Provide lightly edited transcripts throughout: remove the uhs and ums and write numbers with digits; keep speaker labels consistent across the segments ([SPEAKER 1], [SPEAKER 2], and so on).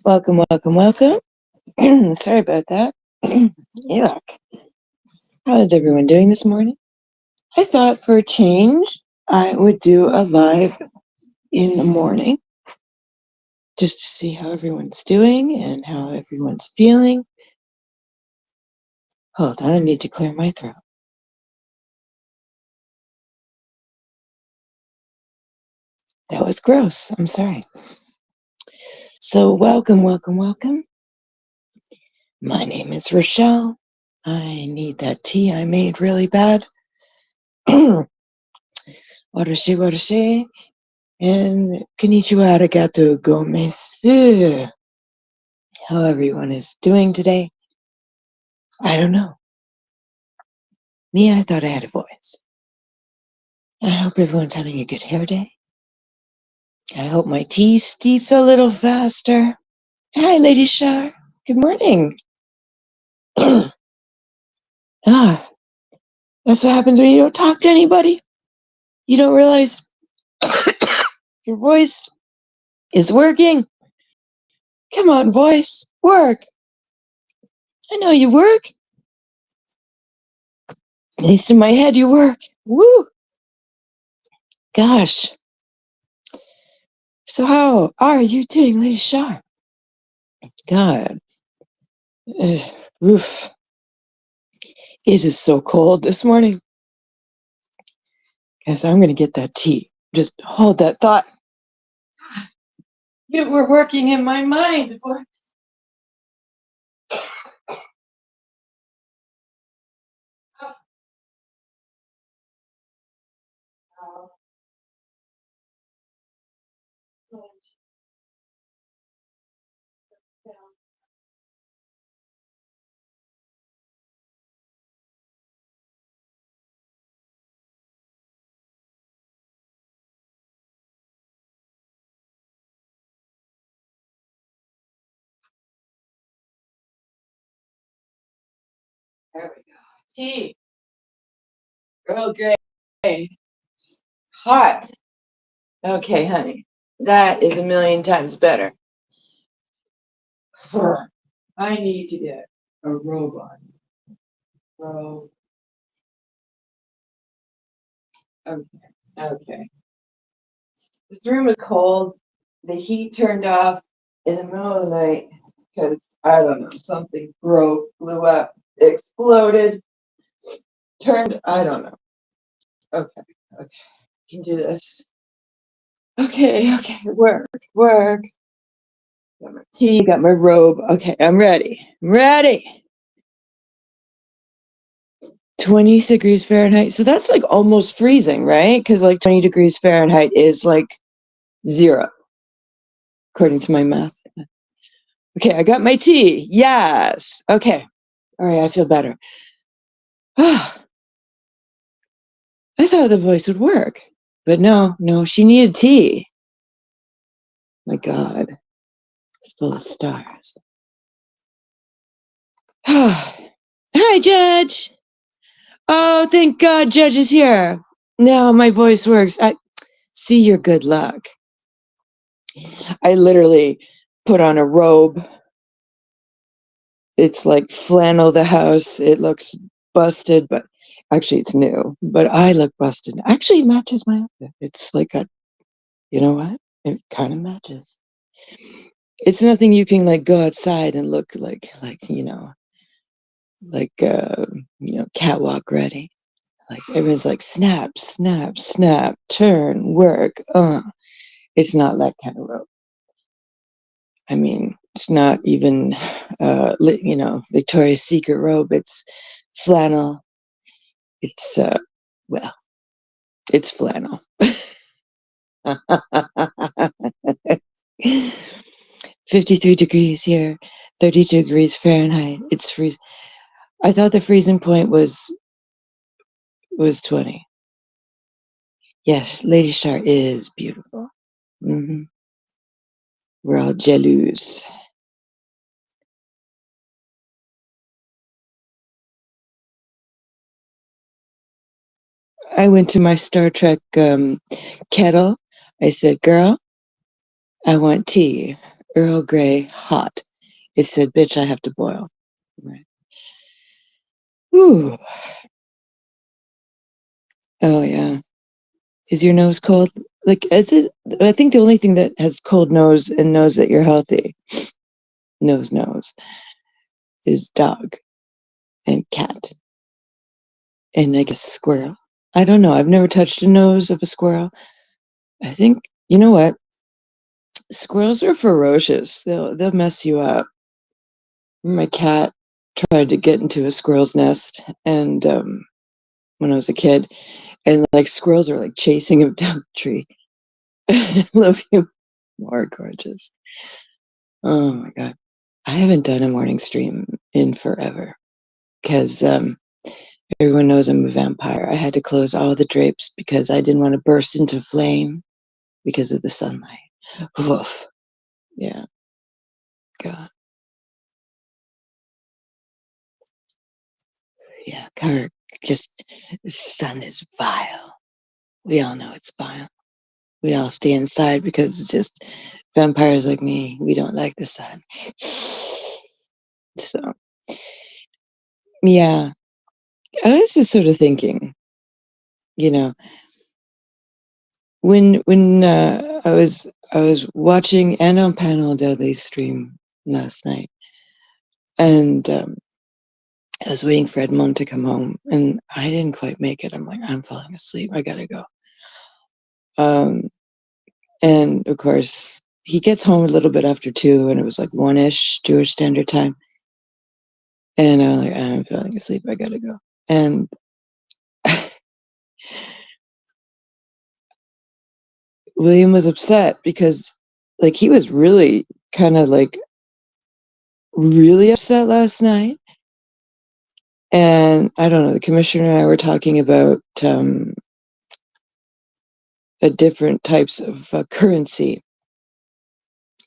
[SPEAKER 1] Welcome, welcome, welcome. Sorry about that. Yuck. How is everyone doing this morning? I thought for a change, I would do a live in the morning just to see how everyone's doing and how everyone's feeling. Hold on, I need to clear my throat. That was gross. I'm sorry. So, welcome, welcome, welcome. My name is Rochelle. I need that tea I made really bad. Watashi, and konnichiwa, arigato gomez. How everyone is doing today, I don't know. Me, I thought I had a voice. I hope everyone's having a good hair day. I hope my tea steeps a little faster. Hi, Lady Shar. Good morning. Ah, that's what happens when you don't talk to anybody. You don't realize your voice is working. Come on, voice, work. I know you work. At least in my head, you work. Woo! Gosh. So how are you doing, Lady Shar? God. Oof. It is so cold this morning. Guess I'm going to get that tea. Just hold that thought. You were working in my mind. There we go. Tea. Earl Grey. Hot. Okay, honey. That is a million times better. I need to get a robe on. Robe. Okay. Okay. This room is cold. The heat turned off in the middle of the night because I don't know, something broke, blew up, exploded, turned. I don't know. Okay. Okay. Can do this. Okay. Okay. Work. Work. Got my tea. Got my robe. Okay. I'm ready. I'm ready. 20 degrees Fahrenheit. So that's like almost freezing, right? Because like 20 degrees Fahrenheit is like 0, according to my math. Okay, I got my tea. Yes. Okay. All right, I feel better. I thought the voice would work, but no, she needed tea. My God, it's full of stars. Hi, Judge. Oh, thank God, Judge is here. Now my voice works. I see your good luck. I literally put on a robe. It's like flannel the house. It looks busted, but actually it's new. But I look busted. Actually, it matches my outfit. It's like you know what? It kind of matches. It's nothing you can like go outside and look like like catwalk ready. Like everyone's like snap, snap, snap, turn, work. It's not that kind of rope. I mean, it's not even Victoria's Secret robe. It's flannel. It's well, it's flannel. 53 degrees here, 32 degrees Fahrenheit. It's freezing. I thought the freezing point was 20. Yes, Lady Star is beautiful. Hmm. We're all jealous. I went to my Star Trek kettle. I said, "Girl, I want tea." Earl Grey, hot. It said, "Bitch, I have to boil." Right. Ooh. Oh yeah. Is your nose cold? Like, is it? I think the only thing that has cold nose and knows that you're healthy, knows, is dog and cat and I guess squirrel. I don't know. I've never touched the nose of a squirrel. I think you know what? Squirrels are ferocious. They'll mess you up. My cat tried to get into a squirrel's nest, and when I was a kid, and like squirrels are like chasing him down the tree. I love you more, gorgeous. Oh my god, I haven't done a morning stream in forever because everyone knows I'm a vampire. I had to close all the drapes because I didn't want to burst into flame because of the sunlight. Woof. Yeah, God. Yeah, Kirk. Just the sun is vile. We all know it's vile. We all stay inside because it's just vampires like me. We don't like the sun. So yeah, I was just sort of thinking, you know, when I was watching and on Panel Deadly's stream last night, and I was waiting for Edmond to come home, and I didn't quite make it. I'm like, I'm falling asleep. I gotta go. Um, and of course, he gets home a little bit after 2, and it was like 1-ish Jewish Standard Time. And I'm like, I'm falling asleep. I gotta go. And William was upset because, like, he was really kind of like really upset last night. And I don't know, the commissioner and I were talking about different types of currency.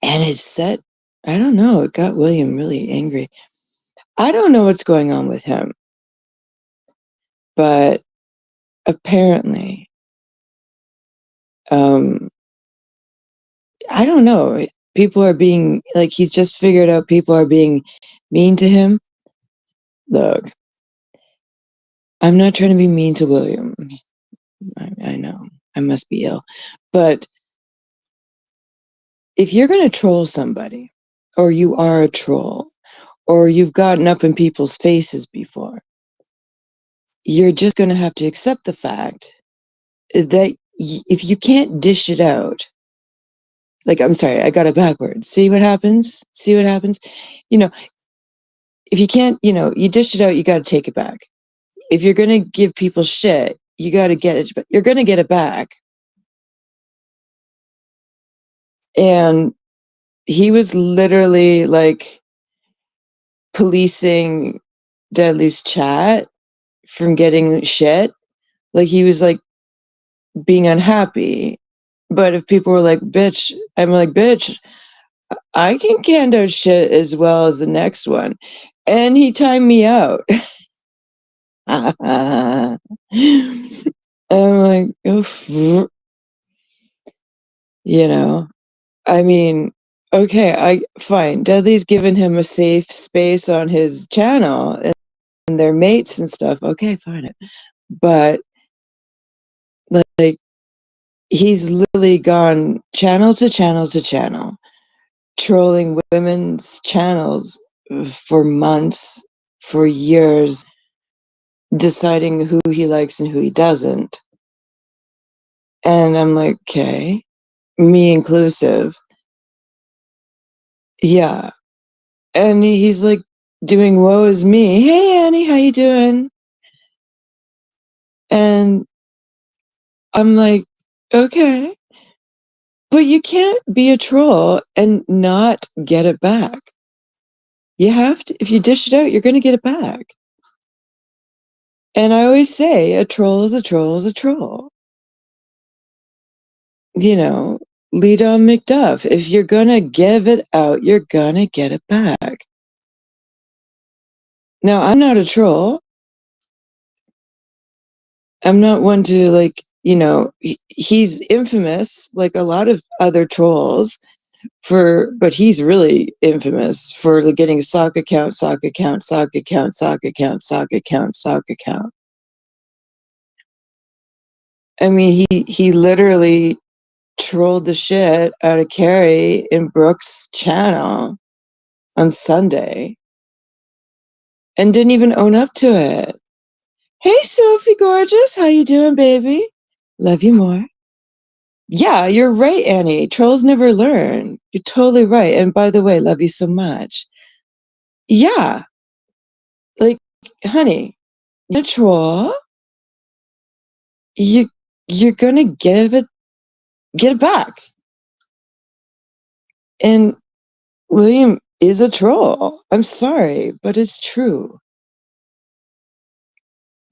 [SPEAKER 1] And it set, I don't know, it got William really angry. I don't know what's going on with him, but apparently, um, I don't know. People are being like, he's just figured out people are being mean to him. Look, I'm not trying to be mean to William. I know I must be ill, but if you're going to troll somebody, or you are a troll, or you've gotten up in people's faces before, you're just going to have to accept the fact that if you can't dish it out, like, I'm sorry, I got it backwards. See what happens? See what happens? You know, if you can't, you dish it out, you got to take it back. If you're going to give people shit, you got to get it, you're going to get it back. And he was literally like policing Deadly's chat from getting shit. Like, he was like being unhappy. But if people were like, bitch, I'm like, bitch, I can can out shit as well as the next one. And he timed me out. I'm like, oof. I mean, okay, fine. Dudley's given him a safe space on his channel and their mates and stuff. Okay, fine. But like, he's literally gone channel to channel to channel, trolling women's channels for months, for years, deciding who he likes and who he doesn't. And I'm like, okay, me inclusive. Yeah. And he's like doing woe is me. Hey Annie, how you doing? And I'm like, okay. But you can't be a troll and not get it back. You have to, if you dish it out, you're gonna get it back. And I always say a troll is a troll is a troll. Lead on McDuff. If you're gonna give it out, you're gonna get it back. Now, I'm not a troll. I'm not one to, like, he's infamous, like a lot of other trolls, but he's really infamous for getting sock account, sock account, sock account, sock account, sock account, sock account. I mean, he literally trolled the shit out of Carrie in Brooke's channel on Sunday and didn't even own up to it. Hey, Sophie gorgeous, how you doing, baby? Love you more. Yeah, you're right, Annie. Trolls never learn. You're totally right. And by the way, love you so much. Yeah, like, honey, you're a troll. You you're gonna get it back. And William is a troll. I'm sorry, but it's true.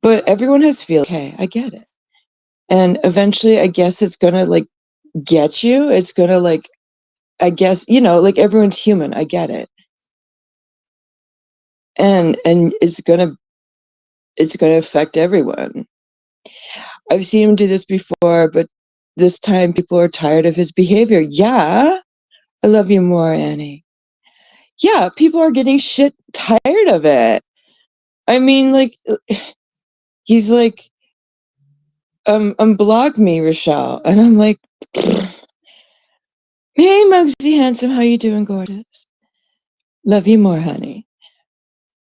[SPEAKER 1] But everyone has feelings. Okay, I get it. And eventually, I guess it's gonna get you. It's gonna I guess everyone's human. I get it. And it's gonna affect everyone. I've seen him do this before, but this time people are tired of his behavior. Yeah, I love you more, Annie. Yeah, people are getting shit tired of it. I mean, he's like, unblock me, Rochelle. And I'm like, hey, Muggsy Handsome, how you doing, gorgeous? Love you more, honey.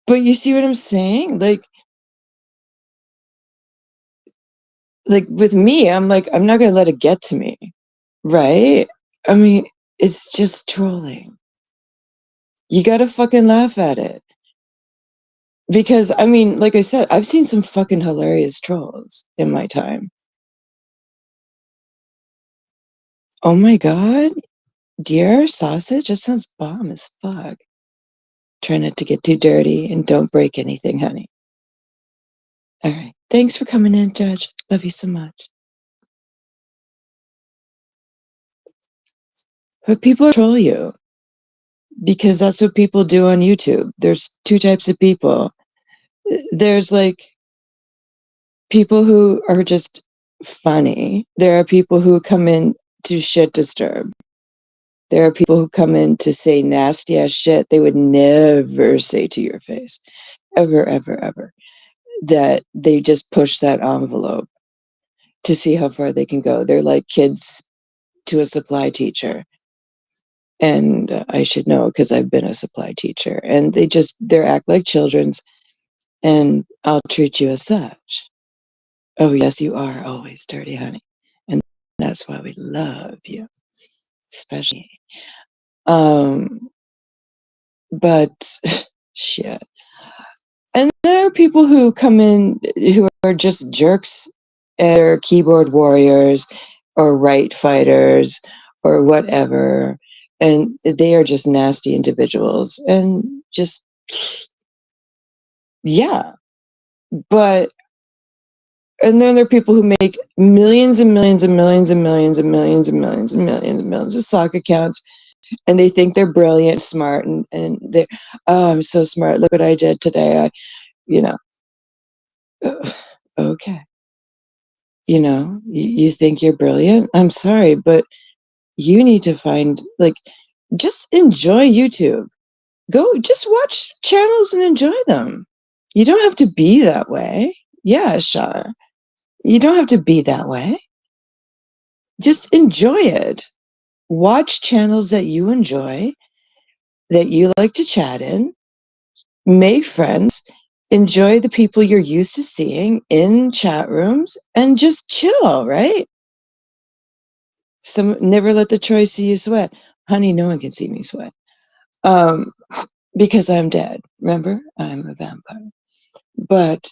[SPEAKER 1] But you see what I'm saying? Like with me, I'm like, I'm not gonna let it get to me, right? I mean, it's just trolling. You gotta fucking laugh at it. Because, I mean, like I said, I've seen some fucking hilarious trolls in my time. Oh my god, dear sausage? That sounds bomb as fuck. Try not to get too dirty and don't break anything, honey. All right. Thanks for coming in, Judge. Love you so much. But people troll you because that's what people do on YouTube. There's two types of people. There's people who are just funny. There are people who come in to shit disturb. There are people who come in to say nasty ass shit they would never say to your face. Ever, ever, ever. That they just push that envelope to see how far they can go. They're like kids to a supply teacher. And I should know because I've been a supply teacher. And they act like children's, and I'll treat you as such. Oh, yes, you are always dirty, honey. And that's why we love you, especially. But shit. And there are people who come in who are just jerks, or keyboard warriors or right fighters or whatever. And they are just nasty individuals and just, yeah. And then there are people who make millions and millions and millions and millions and millions and millions and millions and millions of sock accounts, and they think they're brilliant, smart, and they're, oh, I'm so smart. Look what I did today. You know, okay. You think you're brilliant? I'm sorry, but you need to find, just enjoy YouTube. Go, just watch channels and enjoy them. You don't have to be that way. Yeah, Shar. You don't have to be that way. Just enjoy it. Watch channels that you enjoy, that you like to chat in, make friends, enjoy the people you're used to seeing in chat rooms, and just chill, right? Never let the Troy see you sweat. Honey, no one can see me sweat. Because I'm dead. Remember? I'm a vampire. But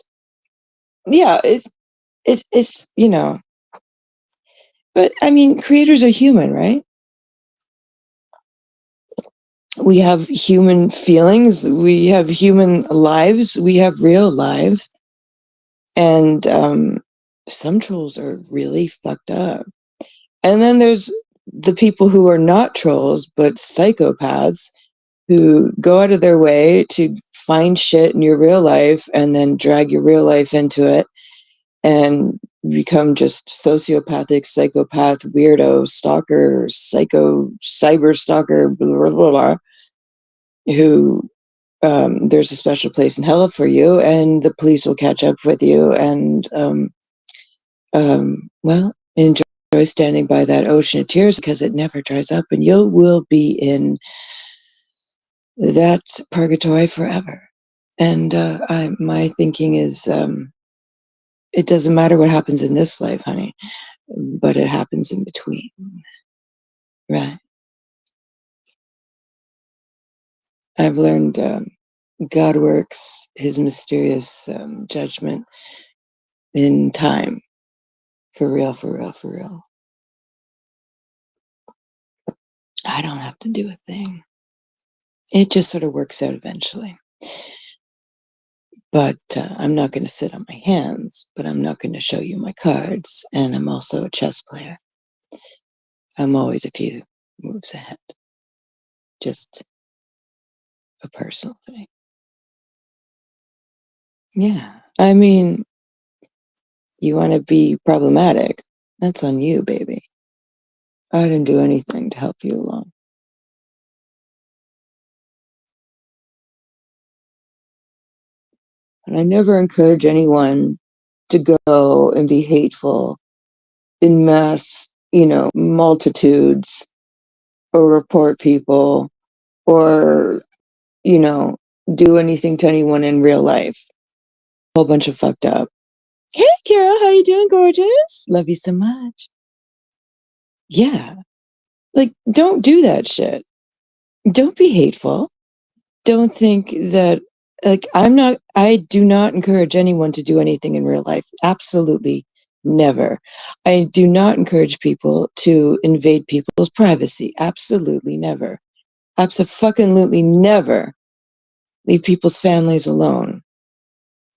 [SPEAKER 1] yeah, it's but I mean, creators are human, right? We have human feelings, we have human lives, we have real lives. And some trolls are really fucked up. And then there's the people who are not trolls, but psychopaths who go out of their way to find shit in your real life and then drag your real life into it and become just sociopathic, psychopath, weirdo, stalker, psycho, cyber stalker, blah, blah, blah, blah, who there's a special place in hell for you, and the police will catch up with you, and well, enjoy standing by that ocean of tears because it never dries up, and you will be in that purgatory forever. And my thinking is, it doesn't matter what happens in this life, honey, but it happens in between, right? I've learned God works His mysterious judgment in time, for real, for real, for real. I don't have to do a thing. It just sort of works out eventually. But I'm not going to sit on my hands, but I'm not going to show you my cards. And I'm also a chess player. I'm always a few moves ahead. Just a personal thing. Yeah. I mean, you want to be problematic. That's on you, baby. I didn't do anything to help you along. And I never encourage anyone to go and be hateful in mass, multitudes, or report people, or, you know, do anything to anyone in real life. A whole bunch of fucked up. Hey, Carol, how you doing, gorgeous? Love you so much. Yeah. Like, don't do that shit. Don't be hateful. Don't think that, like, I do not encourage anyone to do anything in real life. Absolutely never. I do not encourage people to invade people's privacy. Absolutely never. Absolutely never leave people's families alone.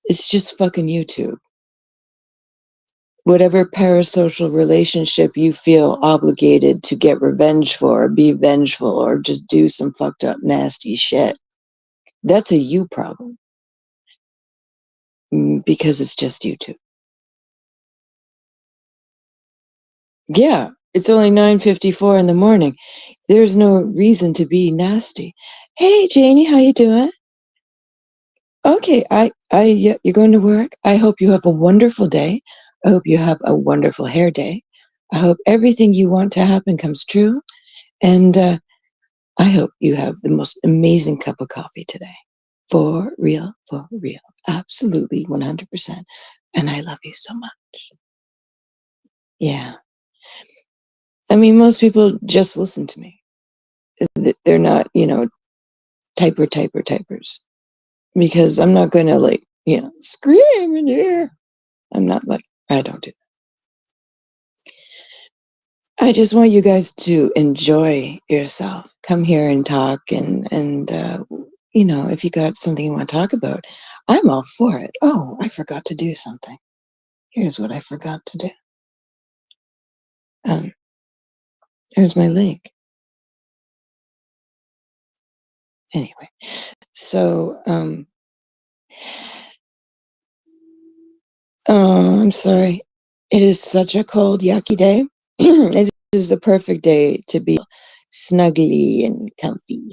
[SPEAKER 1] It's just fucking YouTube. Whatever parasocial relationship you feel obligated to get revenge for, be vengeful, or just do some fucked up, nasty shit, that's a you problem. Because it's just YouTube. Yeah, it's only 9:54 in the morning. There's no reason to be nasty. Hey, Janie, how you doing? Okay, yeah, you're going to work. I hope you have a wonderful day. I hope you have a wonderful hair day. I hope everything you want to happen comes true. And I hope you have the most amazing cup of coffee today. For real, for real. Absolutely, 100%. And I love you so much. Yeah. I mean, most people just listen to me. They're not, typers. Because I'm not going to, like, scream in here. I'm not like, I don't do that. I just want you guys to enjoy yourself. Come here and talk, and if you got something you want to talk about, I'm all for it. Oh, I forgot to do something. Here's what I forgot to do. Um, here's my link. Anyway, so oh, I'm sorry. It is such a cold, yucky day. It is the perfect day to be snuggly and comfy.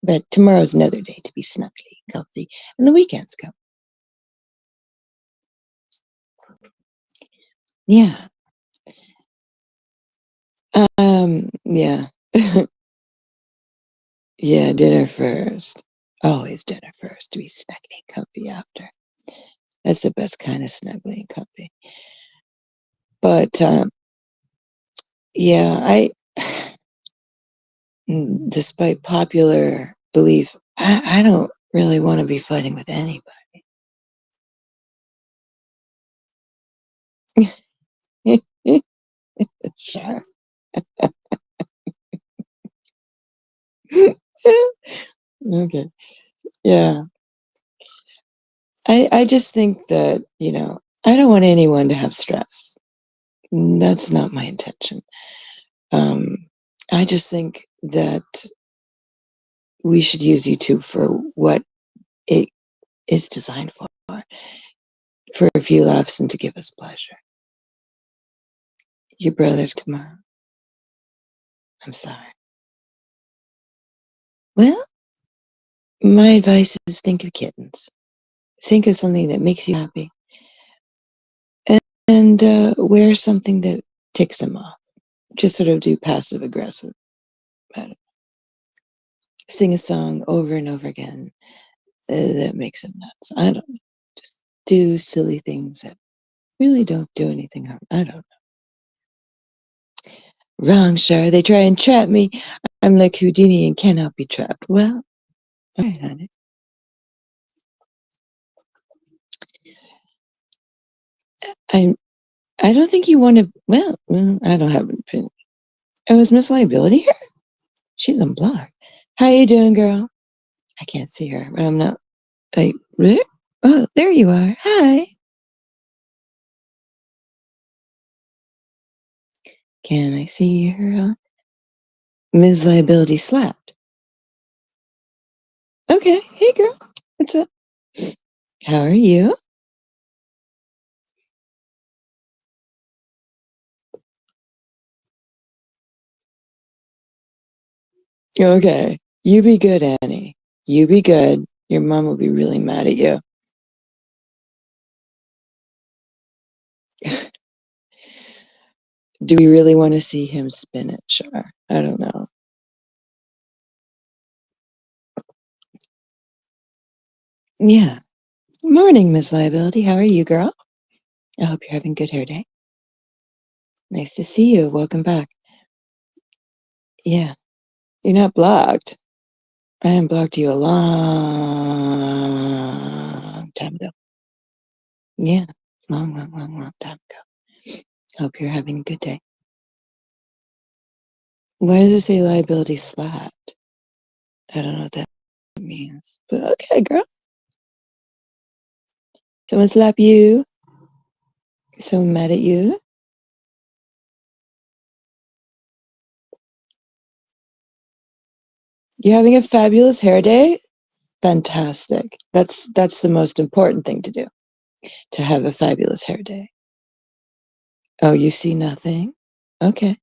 [SPEAKER 1] But tomorrow's another day to be snuggly, comfy, and the weekend's come. Yeah. Yeah. Yeah, dinner first. Always dinner first to be snuggly and comfy after. That's the best kind of snuggly and comfy. But yeah, despite popular belief, I don't really want to be fighting with anybody. Sure. Okay. Yeah. I just think that, I don't want anyone to have stress. That's not my intention. Um, I just think that we should use YouTube for what it is designed for. for a few laughs and to give us pleasure. Your brother's tomorrow. I'm sorry. Well, my advice is think of kittens. Think of something that makes you happy and wear something that ticks them off. Just sort of do passive aggressive. Sing a song over and over again that makes them nuts. I don't know. Just do silly things that really don't do anything harm. I don't know. Wrong, Shar. They try and trap me. I'm like Houdini and cannot be trapped. Well, all right, honey. I I don't think you want to. Well, I don't have an opinion. Oh, is Miss Liability here? She's unblocked. How you doing, girl? I can't see her, but I'm not. I really? Oh, there you are. Hi. Can I see her? Ms. Liability slapped. Okay. Hey, girl. What's up? How are you? Okay. You be good, Annie. You be good. Your mom will be really mad at you. Do we really want to see him spin it? Sure. I don't know. Yeah. Morning, Miss Liability. How are you, girl? I hope you're having a good hair day. Nice to see you. Welcome back. Yeah. You're not blocked. I unblocked you a long time ago. Yeah. Long, long, long, long time ago. Hope you're having a good day. Why does it say liability slapped? I don't know what that means. But okay, girl. Someone slap you? Someone mad at you? You're having a fabulous hair day? Fantastic. That's the most important thing to do. To have a fabulous hair day. Oh, you see nothing? Okay.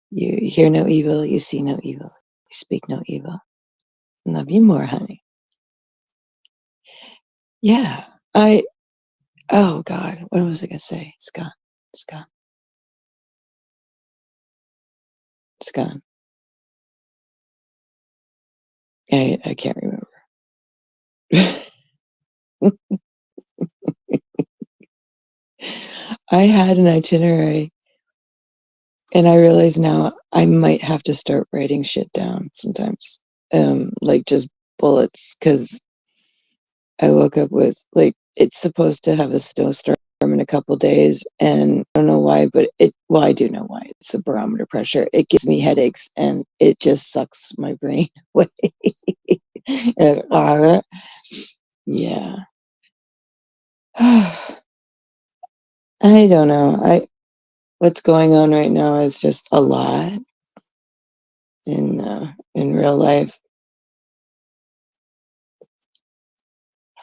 [SPEAKER 1] You hear no evil, you see no evil, you speak no evil. Love you more, honey. Yeah. Oh God, what was I gonna say? It's gone. It's gone. It's gone. I can't remember. I had an itinerary and I realize now I might have to start writing shit down sometimes. Like just bullets, because I woke up with like it's supposed to have a snowstorm in a couple days, and I don't know why, but well, I do know why. It's the barometer pressure. It gives me headaches and it just sucks my brain away. Yeah. I don't know. I What's going on right now is just a lot in real life.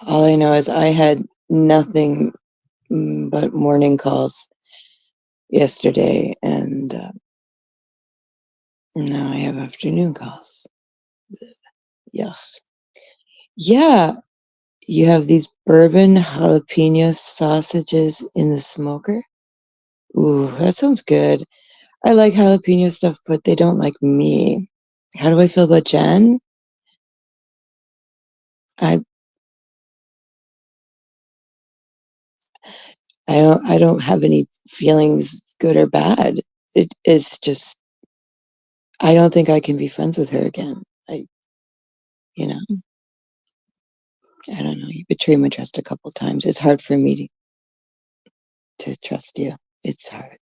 [SPEAKER 1] All I know is I had nothing but morning calls yesterday, and now I have afternoon calls. Yeah. Yeah. You have these bourbon jalapeno sausages in the smoker. Ooh, that sounds good. I like jalapeno stuff, but they don't like me. How do I feel about Jen? I I don't have any feelings, good or bad. It's just I don't think I can be friends with her again. You know, I don't know. You betrayed my trust a couple times. It's hard for me to trust you. It's hard.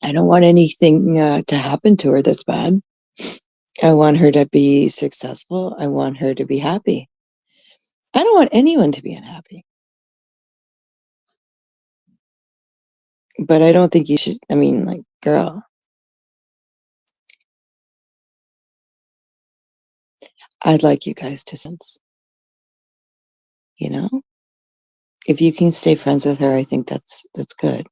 [SPEAKER 1] I don't want anything to happen to her that's bad. I want her to be successful. I want her to be happy. I don't want anyone to be unhappy. But I don't think you should. I mean, like, girl, I'd like you guys to sense. you know? If you can stay friends with her, I think that's good.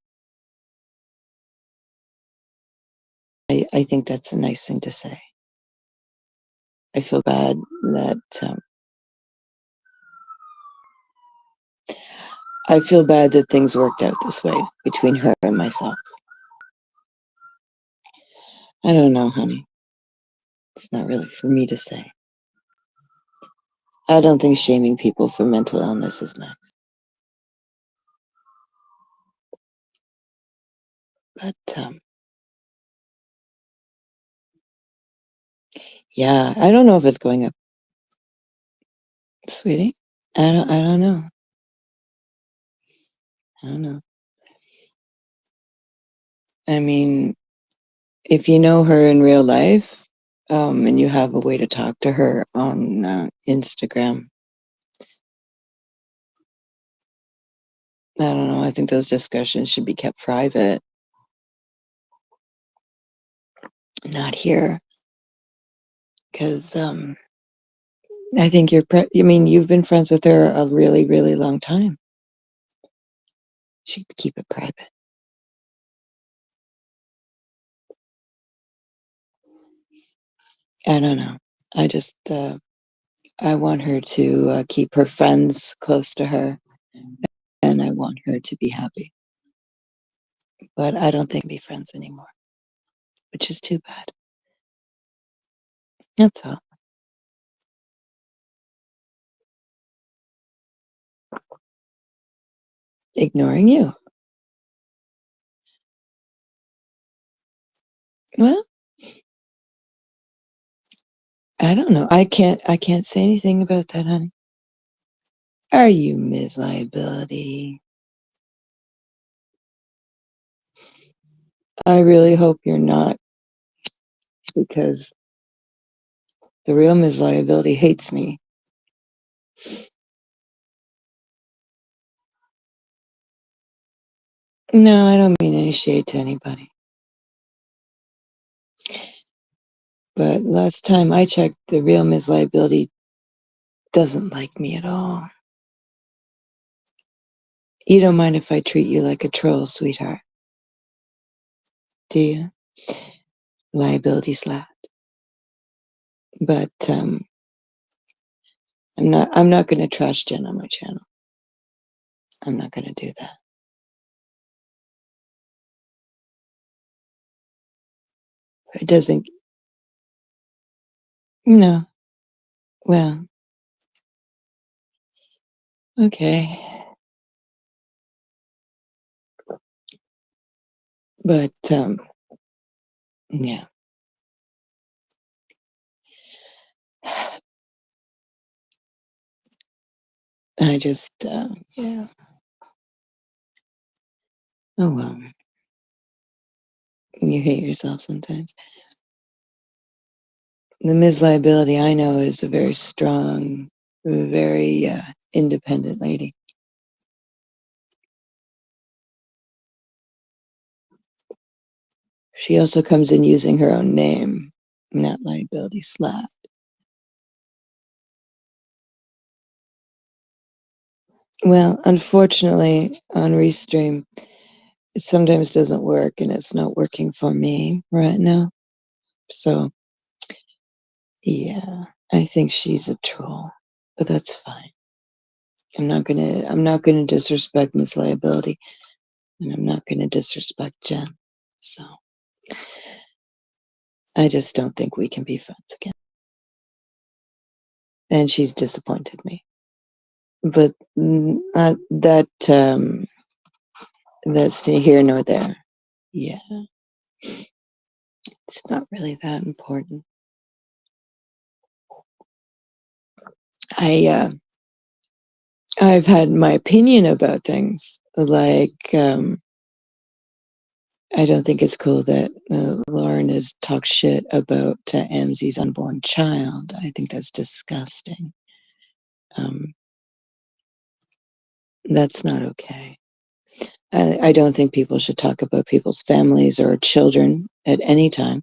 [SPEAKER 1] I think that's a nice thing to say. I feel bad that, I feel bad that things worked out this way between her and myself. I don't know, honey. It's not really for me to say. I don't think shaming people for mental illness is nice. But, yeah, I don't know if it's going up, sweetie. I don't know. I don't know. I mean, if you know her in real life, and you have a way to talk to her on Instagram, I don't know. I think those discussions should be kept private, not here, because I think I mean, you've been friends with her a really, really long time. Should keep it private. I don't know. I just, I want her to keep her friends close to her, and I want her to be happy. But I don't think we be friends anymore, which is too bad. That's all. Ignoring you. Well, I don't know. I can't say anything about that, honey. Are you Ms. Liability? I really hope you're not, because the real Ms. Liability hates me. No, I don't mean any shade to anybody. But last time I checked, the real Ms. Liability doesn't like me at all. You don't mind if I treat you like a troll, sweetheart, do you? Liability slap. But I'm not gonna trash Jen on my channel. I'm not gonna do that. It doesn't. No. Well, okay. But yeah. I just yeah. Oh well. You hate yourself sometimes. The Ms. Liability I know is a very strong, very independent lady. She also comes in using her own name, not Liability Slap. Well, unfortunately, on Restream, it sometimes doesn't work, and it's not working for me right now. So, yeah, I think she's a troll, but that's fine. I'm not gonna disrespect Miss Liability, and I'm not gonna disrespect Jen. So, I just don't think we can be friends again. And she's disappointed me. But that's neither here nor there. Yeah, it's not really that important. I I've had my opinion about things, like I don't think it's cool that Lauren has talked shit about Amzi's unborn child. I think that's disgusting. Um, that's not okay. I don't think people should talk about people's families or children at any time.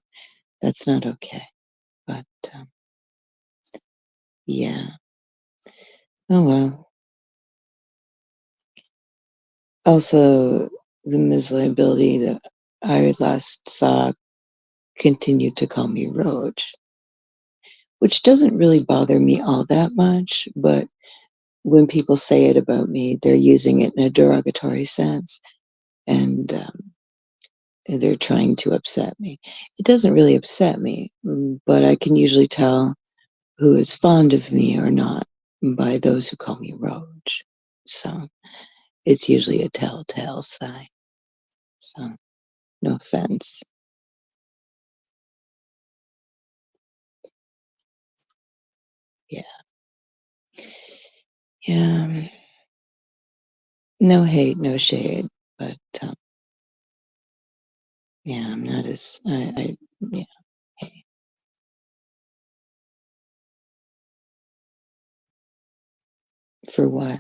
[SPEAKER 1] That's not okay. But yeah. Oh well. Also, the Ms. Liability that I last saw continued to call me Roach, which doesn't really bother me all that much, but when people say it about me, they're using it in a derogatory sense, and they're trying to upset me. It doesn't really upset me, but I can usually tell who is fond of me or not by those who call me Roach. So it's usually a telltale sign. So no offense. Yeah. Yeah. No hate, no shade, but yeah, I'm not as yeah. Hey, for what?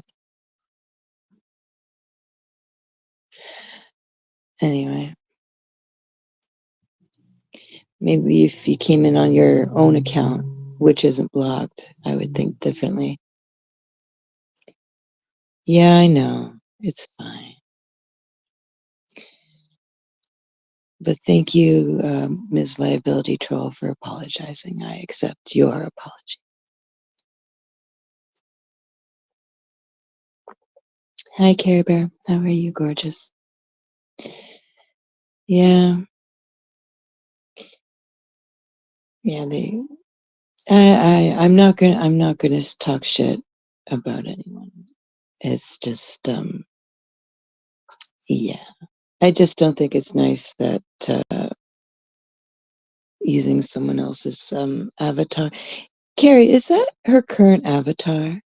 [SPEAKER 1] Anyway, maybe if you came in on your own account, which isn't blocked, I would think differently. Yeah, I know. It's fine. But thank you, Ms. Liability Troll, for apologizing. I accept your apology. Hi, Care Bear. How are you, gorgeous? Yeah, yeah. I'm not gonna talk shit about anyone. It's just, yeah. I just don't think it's nice that using someone else's avatar. Carrie, is that her current avatar?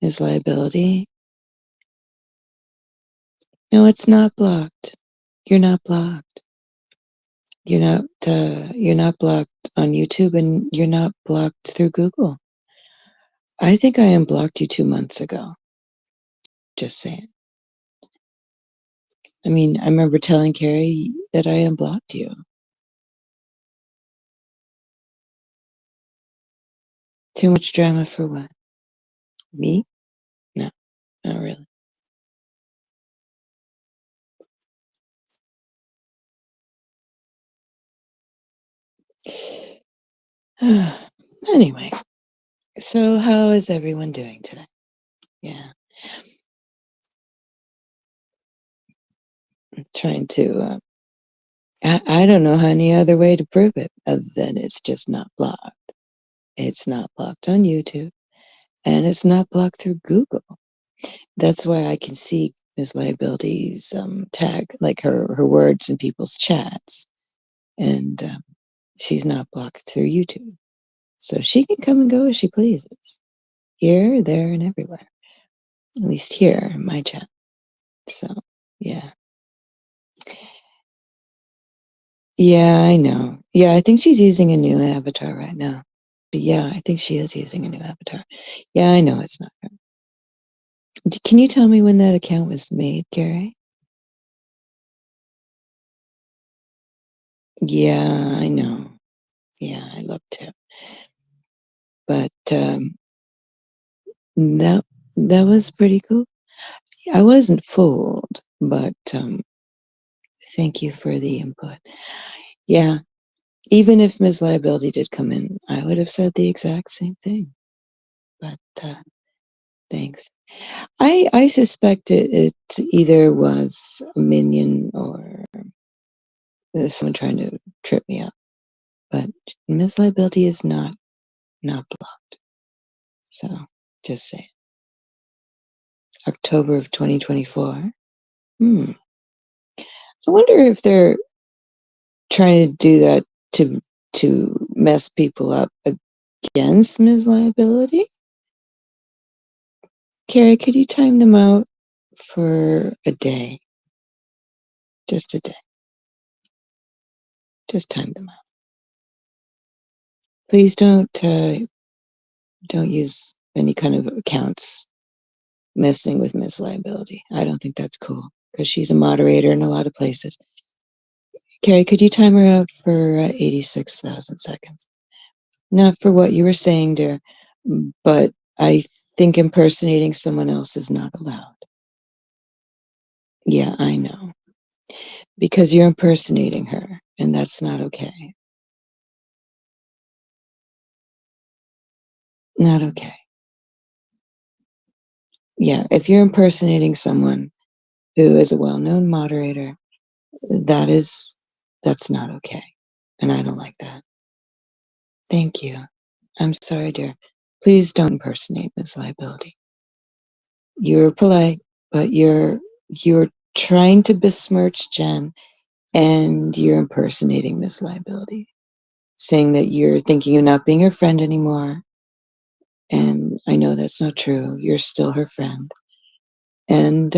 [SPEAKER 1] Is Liability? No, it's not blocked. You're not blocked. You're not blocked on YouTube, and you're not blocked through Google. I think I unblocked you 2 months ago. Just saying. I mean, I remember telling Carrie that I unblocked you. Too much drama for what? Me? No, not really. Anyway, so how is everyone doing today? Yeah, trying to. I don't know any other way to prove it other than it's just not blocked. It's not blocked on YouTube, and it's not blocked through Google. That's why I can see Ms. Liability's tag, like her words in people's chats, and she's not blocked through YouTube, so she can come and go as she pleases, here, there, and everywhere. At least here in my chat. So yeah, yeah, I know. Yeah, I think she's using a new avatar right now. But yeah, I think she is using a new avatar. Yeah, I know it's not her. Can you tell me when that account was made, Gary? Yeah, I know. Yeah, I love to. But that that was pretty cool. I wasn't fooled, but thank you for the input. Yeah, even if Ms. Liability did come in, I would have said the exact same thing. But thanks. I suspect it either was a minion or someone trying to trip me up. But Ms. Liability is not blocked. So just say October of 2024. Hmm. I wonder if they're trying to do that to mess people up against Ms. Liability. Carrie, could you time them out for a day? Just a day. Just time them out. Please don't use any kind of accounts messing with Ms. Liability. I don't think that's cool because she's a moderator in a lot of places. Carrie, could you time her out for 86,000 seconds? Not for what you were saying, dear, but I think impersonating someone else is not allowed. Yeah, I know. Because you're impersonating her, and that's not okay. Not okay. Yeah, if you're impersonating someone who is a well-known moderator, that is that's not okay, and I don't like that. Thank you. I'm sorry, dear. Please don't impersonate Miss Liability. You're polite, but you're trying to besmirch Jen, and you're impersonating Miss Liability, saying that you're thinking of not being her friend anymore, and I know that's not true. You're still her friend. And,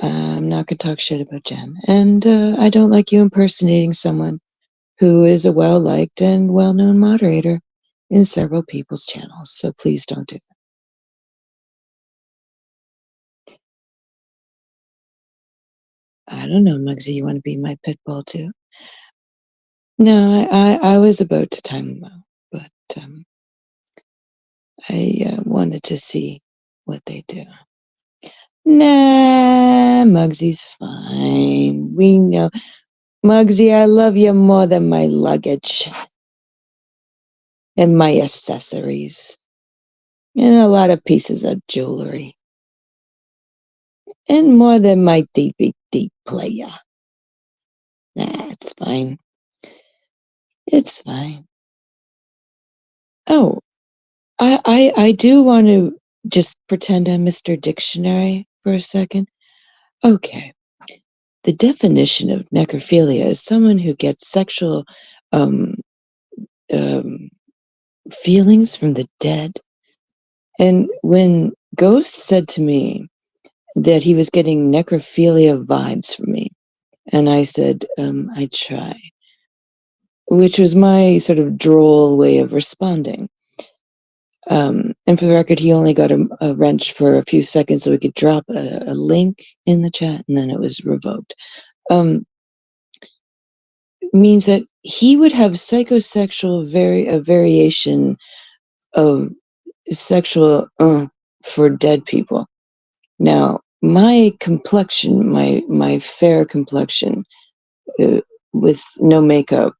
[SPEAKER 1] I'm not gonna talk shit about Jen, and, I don't like you impersonating someone who is a well-liked and well-known moderator in several people's channels, so please don't do that. I don't know, Muggsy, you wanna be my pit bull too? No, I was about to time them out, but, I, wanted to see what they do. Nah, Muggsy's fine. We know. Muggsy, I love you more than my luggage and my accessories and a lot of pieces of jewelry and more than my DVD player. Nah, it's fine. It's fine. Oh, I do want to just pretend I'm Mr. Dictionary for a second. Okay. The definition of necrophilia is someone who gets sexual um, um, feelings from the dead. And when Ghost said to me that he was getting necrophilia vibes from me, and I said, I try, which was my sort of droll way of responding. And for the record, he only got a wrench for a few seconds so we could drop a link in the chat, and then it was revoked. Means that he would have psychosexual a variation of sexual for dead people. Now, my complexion, my fair complexion, with no makeup,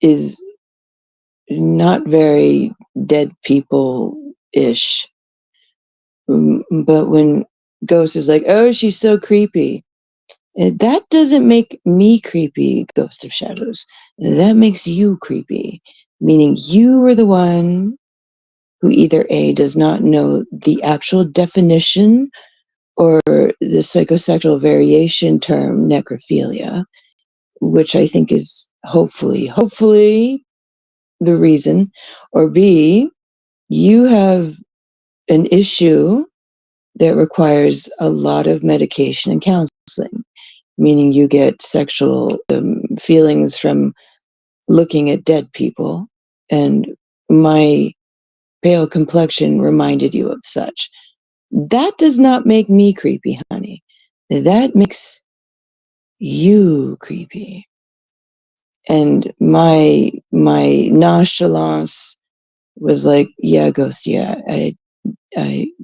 [SPEAKER 1] is not very dead people ish. But when Ghost is like, "Oh, she's so creepy," that doesn't make me creepy, Ghost of Shadows. That makes you creepy, meaning you are the one who either A, does not know the actual definition or the psychosexual variation term necrophilia, which I think is hopefully the reason, or B, you have an issue that requires a lot of medication and counseling, meaning you get sexual feelings from looking at dead people, and my pale complexion reminded you of such. That does not make me creepy, honey. That makes you creepy. And my nonchalance was like, yeah, Ghost, yeah,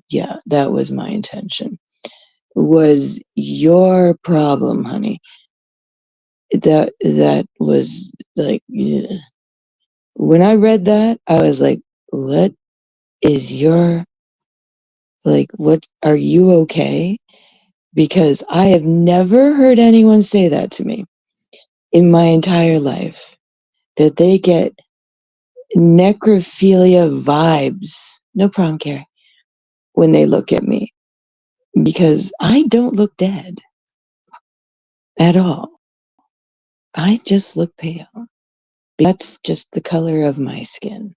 [SPEAKER 1] yeah, that was my intention. Was your problem, honey. That was like, yeah. When I read that, I was like, what is your, like, what, are you okay? Because I have never heard anyone say that to me in my entire life, that they get necrophilia vibes. No problem, Carrie, when they look at me, because I don't look dead at all. I just look pale. That's just the color of my skin.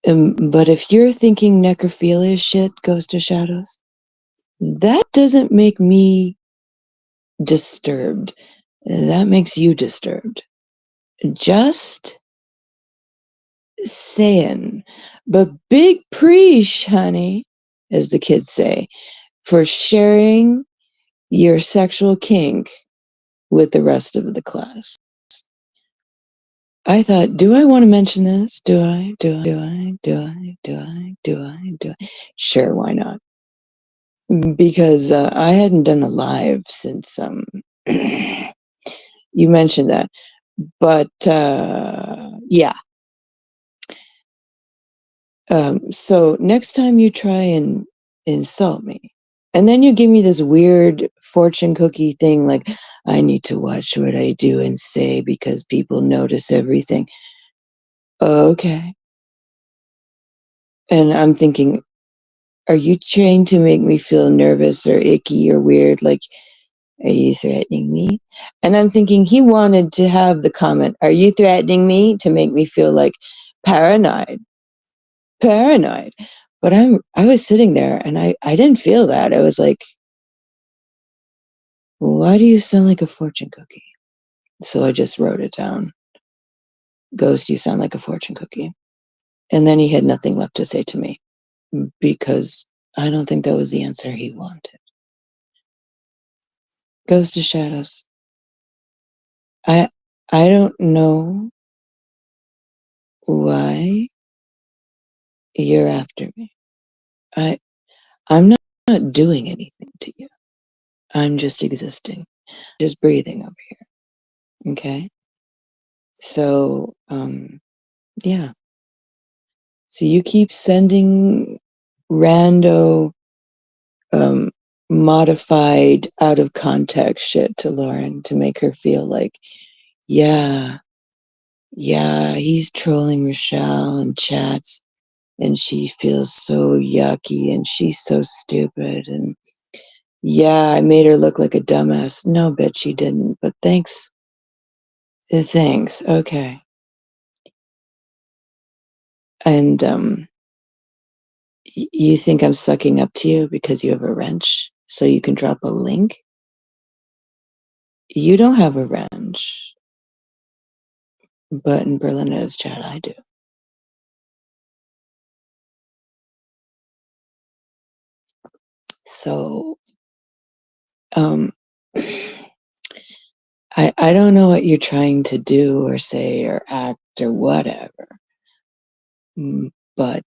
[SPEAKER 1] But if you're thinking necrophilia shit, Ghost of Shadows, that doesn't make me disturbed. That makes you disturbed. Just saying. But big preach, honey, as the kids say, for sharing your sexual kink with the rest of the class. I thought, do I want to mention this? Do I? Sure, why not? because I hadn't done a live since you mentioned that. But yeah. So next time you try and insult me, and then you give me this weird fortune cookie thing like, I need to watch what I do and say because people notice everything. Okay. And I'm thinking, are you trying to make me feel nervous or icky or weird? Like, are you threatening me? And I'm thinking he wanted to have the comment, are you threatening me, to make me feel like paranoid? Paranoid. But I was sitting there and I didn't feel that. I was like, why do you sound like a fortune cookie? So I just wrote it down. Ghost, you sound like a fortune cookie. And then he had nothing left to say to me because I don't think that was the answer he wanted. Ghost of shadows. I I don't know why you're after me. I I'm not doing anything to you. I'm just existing, just breathing over here. Okay? So, yeah. So you keep sending rando, um, modified, out of context shit to Lauren to make her feel like, yeah, yeah, he's trolling Rochelle in chats, and she feels so yucky, and she's so stupid, and yeah, I made her look like a dumbass. No, bitch, you didn't, but thanks. Thanks. Okay. And you think I'm sucking up to you because you have a wrench so you can drop a link? You don't have a wrench, but in Berlina's chat, I do. So, um, I don't know what you're trying to do or say or act or whatever, but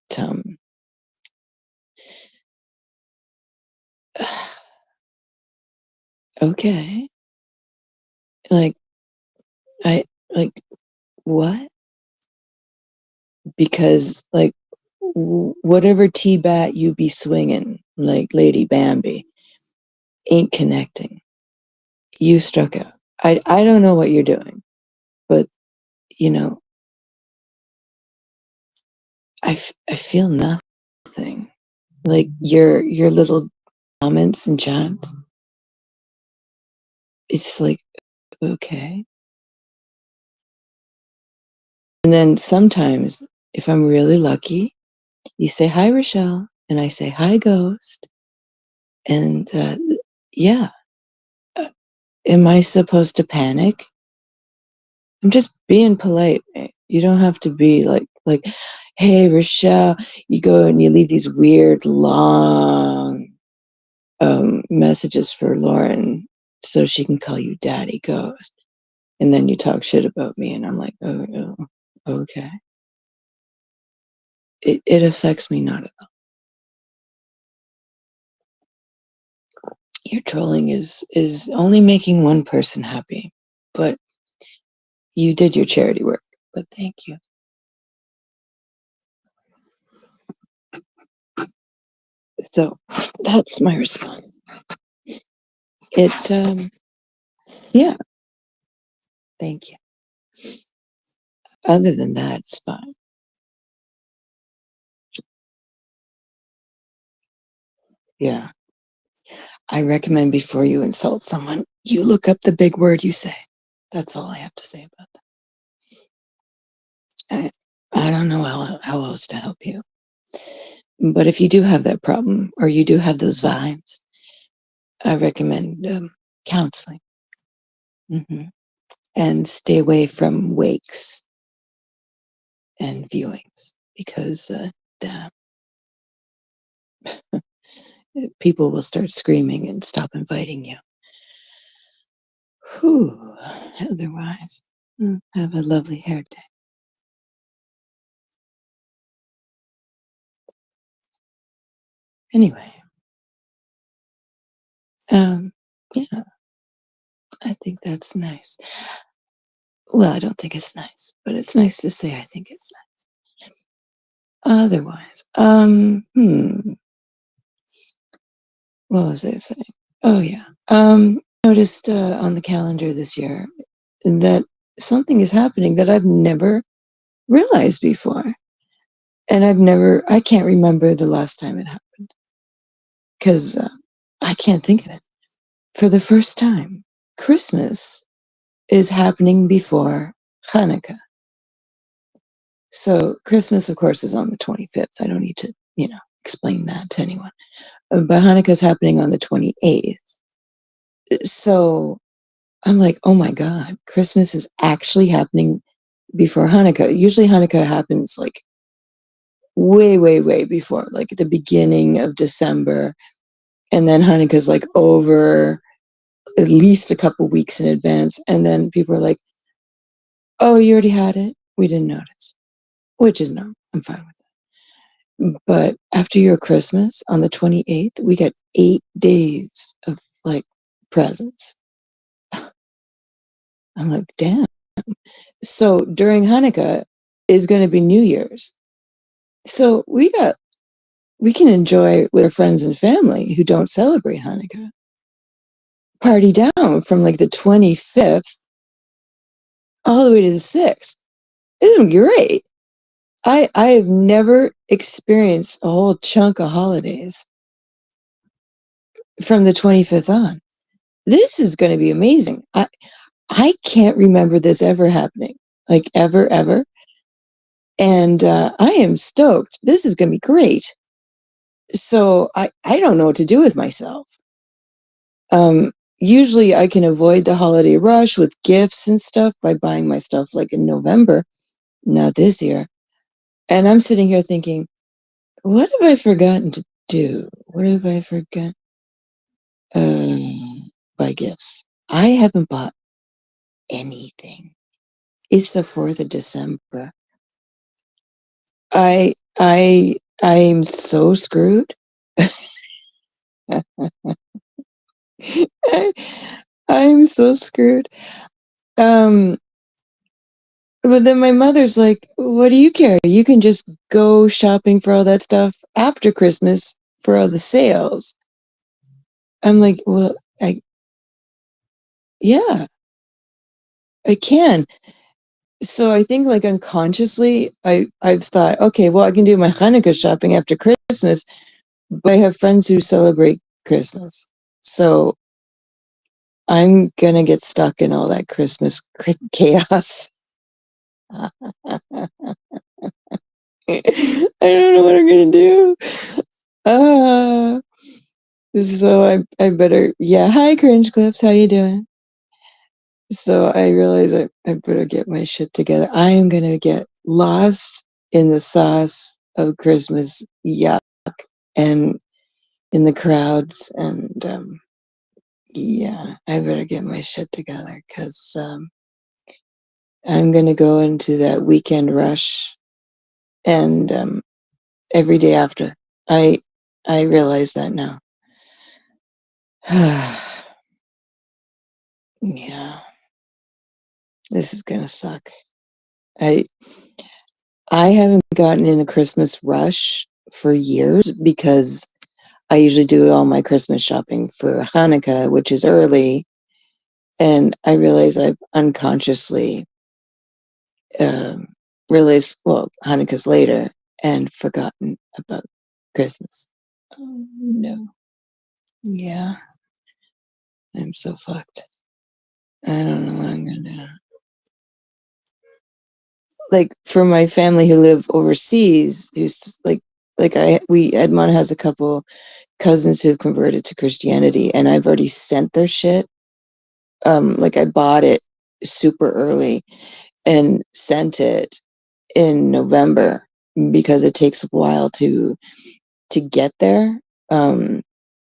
[SPEAKER 1] okay. Like, I like what? Because like whatever tea bat you be swinging, like Lady Bambi, ain't connecting. You struck out. I don't know what you're doing, but you know, I feel nothing. Like your little comments and chats. It's like okay. And then sometimes, if I'm really lucky, you say hi, Rochelle, and I say hi, Ghost, and yeah. Am I supposed to panic? I'm just being polite. You don't have to be like, hey, Rochelle. You go and you leave these weird long messages for Lauren so she can call you Daddy Ghost, and then you talk shit about me, and I'm like, oh okay. It affects me not at all. Your trolling is only making one person happy, but you did your charity work. But thank you. So that's my response. It yeah, thank you. Other than that, it's fine. Yeah. I recommend before you insult someone, you look up the big word you say. That's all I have to say about that. I don't know how else to help you. But if you do have that problem or you do have those vibes, I recommend counseling. Hmm. And stay away from wakes and viewings because damn, people will start screaming and stop inviting you. Whew. Otherwise, have a lovely hair day. Anyway. Um, yeah, I think that's nice. Well, I don't think it's nice, but it's nice to say I think it's nice. Otherwise, what was I saying? Oh yeah. Noticed on the calendar this year that something is happening that I've never realized before. And I can't remember the last time it happened because I can't think of it. For the first time, Christmas is happening before Hanukkah. So Christmas, of course, is on the 25th. I don't need to, explain that to anyone. But Hanukkah's happening on the 28th. So I'm like, oh my God, Christmas is actually happening before Hanukkah. Usually Hanukkah happens like way, way, way before, like at the beginning of December. And then Hanukkah's like over at least a couple weeks in advance. And then people are like, oh, you already had it? We didn't notice, which is normal. I'm fine with it. But after your Christmas on the 28th, we got 8 days of like presents. I'm like, damn. So during Hanukkah is going to be New Year's. So we can enjoy with our friends and family who don't celebrate Hanukkah. Party down from like the 25th all the way to the 6th. Isn't great? I have never experienced a whole chunk of holidays from the 25th on. This is going to be amazing. I can't remember this ever happening, like ever, ever. And I am stoked. This is going to be great. So I don't know what to do with myself. Usually I can avoid the holiday rush with gifts and stuff by buying my stuff like in November, not this year. And I'm sitting here thinking, what have I forgotten to do? What have I forgotten? Buy gifts. I haven't bought anything. It's the 4th of December. I'm so screwed. I, I'm so screwed. Um, but then my mother's like, what do you care? You can just go shopping for all that stuff after Christmas for all the sales. I'm like, well, yeah, I can. So I think like unconsciously, I've thought, okay, well, I can do my Hanukkah shopping after Christmas, but I have friends who celebrate Christmas. So I'm gonna get stuck in all that Christmas chaos. I don't know what I'm gonna do. Uh, so I better, yeah. Hi, Cringe Clips. How you doing? So I realize I better get my shit together. I am gonna get lost in the sauce of Christmas yuck and in the crowds, and yeah, I better get my shit together because I'm gonna go into that weekend rush, and every day after. I I realize that now. Yeah, this is gonna suck. I I haven't gotten in a Christmas rush for years because I usually do all my Christmas shopping for Hanukkah, which is early, and I realize I've unconsciously um, realized, well, Hanukkah's later, and forgotten about Christmas. Oh no! Yeah, I'm so fucked. I don't know what I'm gonna do. Like for my family who live overseas, who's like Edmond has a couple cousins who've converted to Christianity, and I've already sent their shit. Like I bought it super early and sent it in November because it takes a while to get there.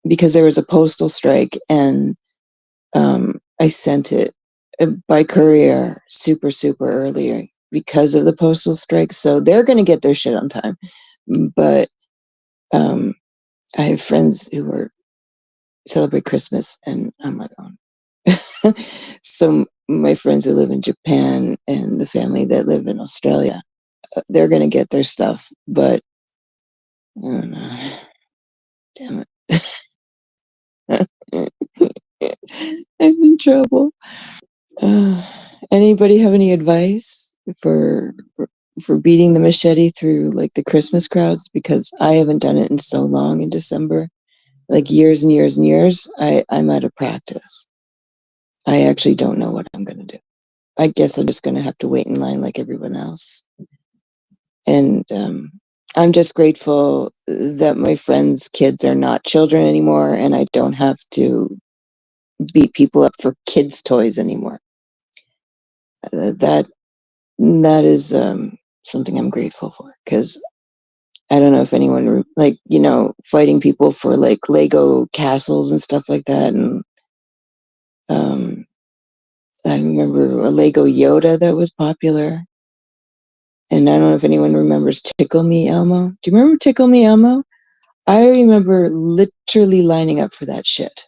[SPEAKER 1] Because there was a postal strike, and I sent it by courier super super early because of the postal strike. So they're gonna get their shit on time, but I have friends who are celebrate Christmas, and I'm like, oh. So my friends who live in Japan and the family that live in Australia, they're gonna get their stuff, but I don't know. Damn it. I'm in trouble. Uh, Anybody have any advice for for beating the machete through like the Christmas crowds? Because I haven't done it in so long in December, like years and years and years. I'm out of practice. I actually don't know what I'm gonna do. I guess I'm just gonna have to wait in line like everyone else. And I'm just grateful that my friends' kids are not children anymore, and I don't have to beat people up for kids' toys anymore. That that is something I'm grateful for, because I don't know if anyone like, fighting people for like Lego castles and stuff like that. And um, I remember a Lego Yoda that was popular. And I don't know if anyone remembers Tickle Me Elmo. Do you remember Tickle Me Elmo? I remember literally lining up for that shit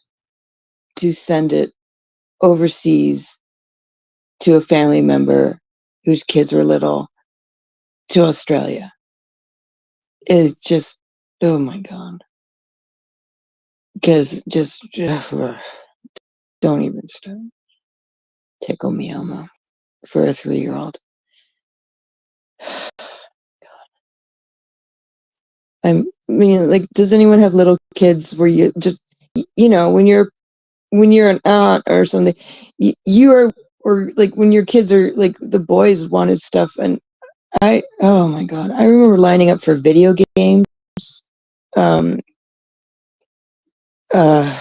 [SPEAKER 1] to send it overseas to a family member whose kids were little, to Australia. It's just, oh my God. Because just, don't even start. Tickle Me Elmo for a 3-year-old. I mean, like, does anyone have little kids where you just, when you're an aunt or something, you are, or like when your kids are like the boys wanted stuff, and oh my God, I remember lining up for video games, um, uh,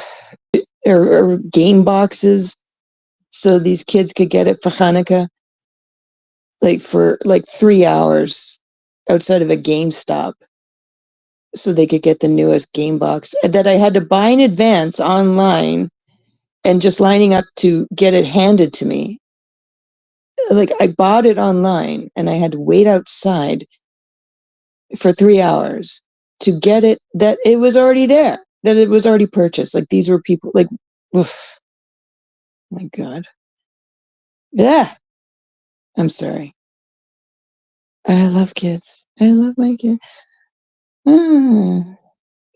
[SPEAKER 1] or game boxes, so these kids could get it for Hanukkah, like for like 3 hours outside of a GameStop, so they could get the newest game box that I had to buy in advance online, and just lining up to get it handed to me. Like, I bought it online and I had to wait outside for 3 hours to get it, that it was already there, that it was already purchased. Like, these were people like, oof, my God. Yeah. I'm sorry. I love kids. I love my kids. Ah.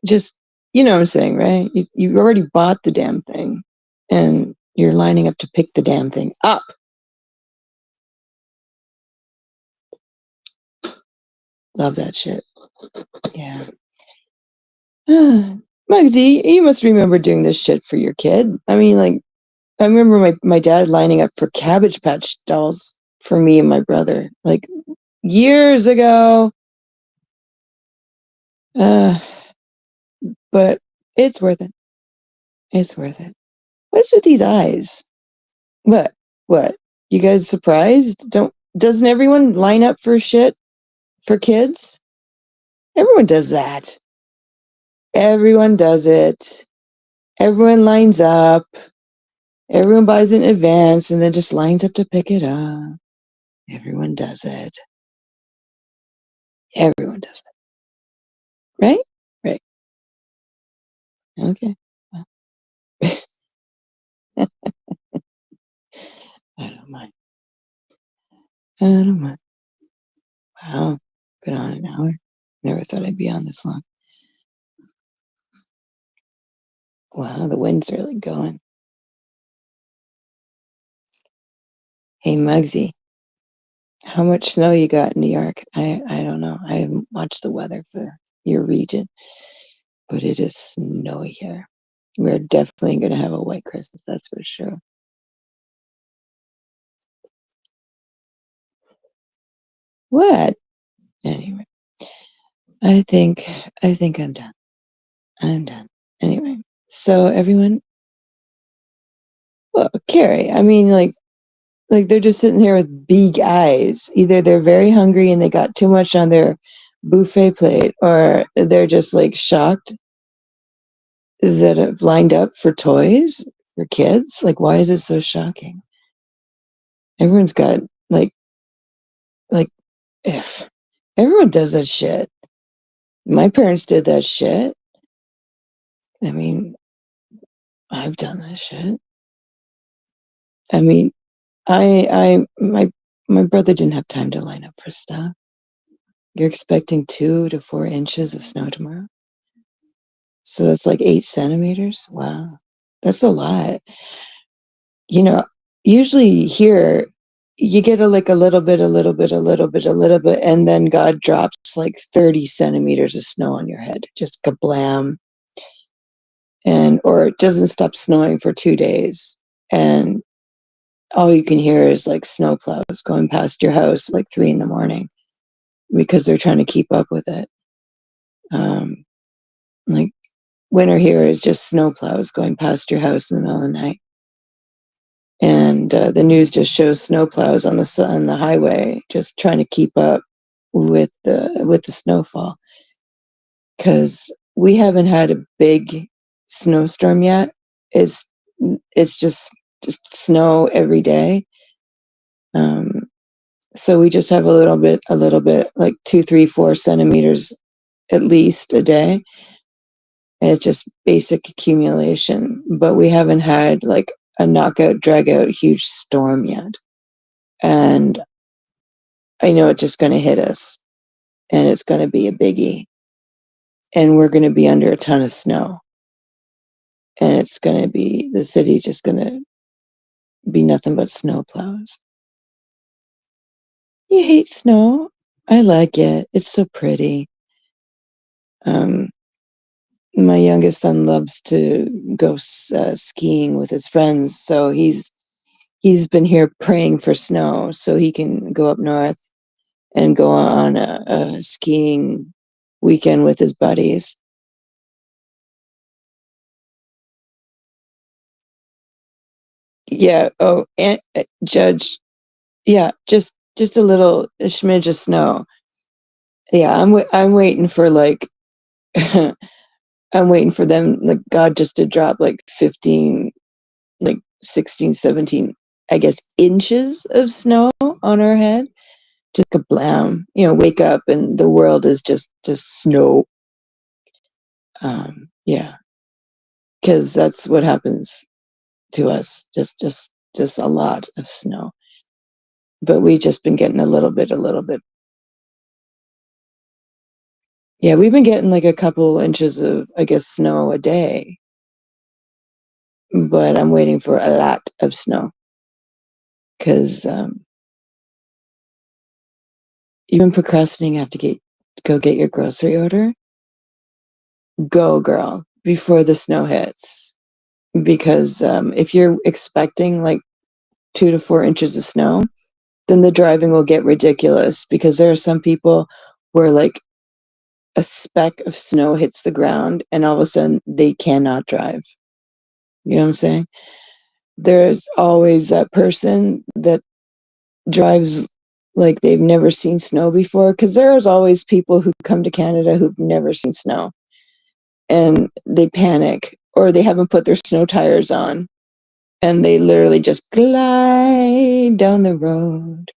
[SPEAKER 1] Just, you know what I'm saying, right? You already bought the damn thing and you're lining up to pick the damn thing up. Love that shit. Yeah. Muggsy, you must remember doing this shit for your kid. I mean, like, I remember my dad lining up for Cabbage Patch dolls for me and my brother, like years ago. Uh, but it's worth it. It's worth it. What's with these eyes? What? What? You guys surprised? Doesn't everyone line up for shit for kids? Everyone does that. Everyone does it. Everyone lines up. Everyone buys it in advance and then just lines up to pick it up. Everyone does it. Everyone does it. Right? Right. Okay. Well, I don't mind. I don't mind. Wow. Been on an hour. Never thought I'd be on this long. Wow, the wind's really going. Hey, Muggsy, how much snow you got in New York? I don't know. I haven't watched the weather for your region, but it is snowy here. We're definitely going to have a white Christmas, that's for sure. What? Anyway, I think I think I'm done. I'm done. Anyway, so everyone, well, Carrie, I mean, like they're just sitting here with big eyes. Either they're very hungry and they got too much on their buffet plate, or they're just like shocked that have lined up for toys for kids. Like, why is it so shocking? Everyone's got like like if everyone does that shit. My parents did that shit. I mean, I've done this shit. I mean, my brother didn't have time to line up for stuff. You're expecting 2 to 4 inches of snow tomorrow? So that's like 8 centimeters? Wow. That's a lot. You know, usually here, you get like a little bit, a little bit, a little bit, a little bit, and then God drops like 30 centimeters of snow on your head. Just kablam. Or it doesn't stop snowing for 2 days. And all you can hear is like snow plows going past your house like 3 in the morning because they're trying to keep up with it. Um, like winter here is just snow plows going past your house in the middle of the night. And the news just shows snow plows on the highway just trying to keep up with the snowfall because we haven't had a big snowstorm yet. It's it's just snow every day. Um, so we just have a little bit, like 2, 3, 4 centimeters at least a day. And it's just basic accumulation, but we haven't had like a knockout, drag out huge storm yet. And I know it's just going to hit us and it's going to be a biggie. And we're going to be under a ton of snow. And it's going to be, the city's just going to be nothing but snow plows. You hate snow? I like it. It's so pretty. Um, my youngest son loves to go skiing with his friends. So he's been here praying for snow so he can go up north and go on a skiing weekend with his buddies. Yeah. Oh, and Judge. Yeah, just a smidge of snow. Yeah, I'm waiting for like I'm waiting for them like God just to drop like 15, like 16, 17, I guess inches of snow on our head. Just kablam. Wake up and the world is just snow. Yeah, because that's what happens to us. Just a lot of snow. But we've just been getting a little bit, a little bit. Yeah, we've been getting like a couple inches of, I guess, snow a day, but I'm waiting for a lot of snow because you've been procrastinating. Have to go get your grocery order. Go, girl, before the snow hits. Because if you're expecting like 2 to 4 inches of snow, then the driving will get ridiculous because there are some people where like a speck of snow hits the ground and all of a sudden they cannot drive. You know what I'm saying? There's always that person that drives like they've never seen snow before because there's always people who come to Canada who've never seen snow and they panic or they haven't put their snow tires on and they literally just glide down the road.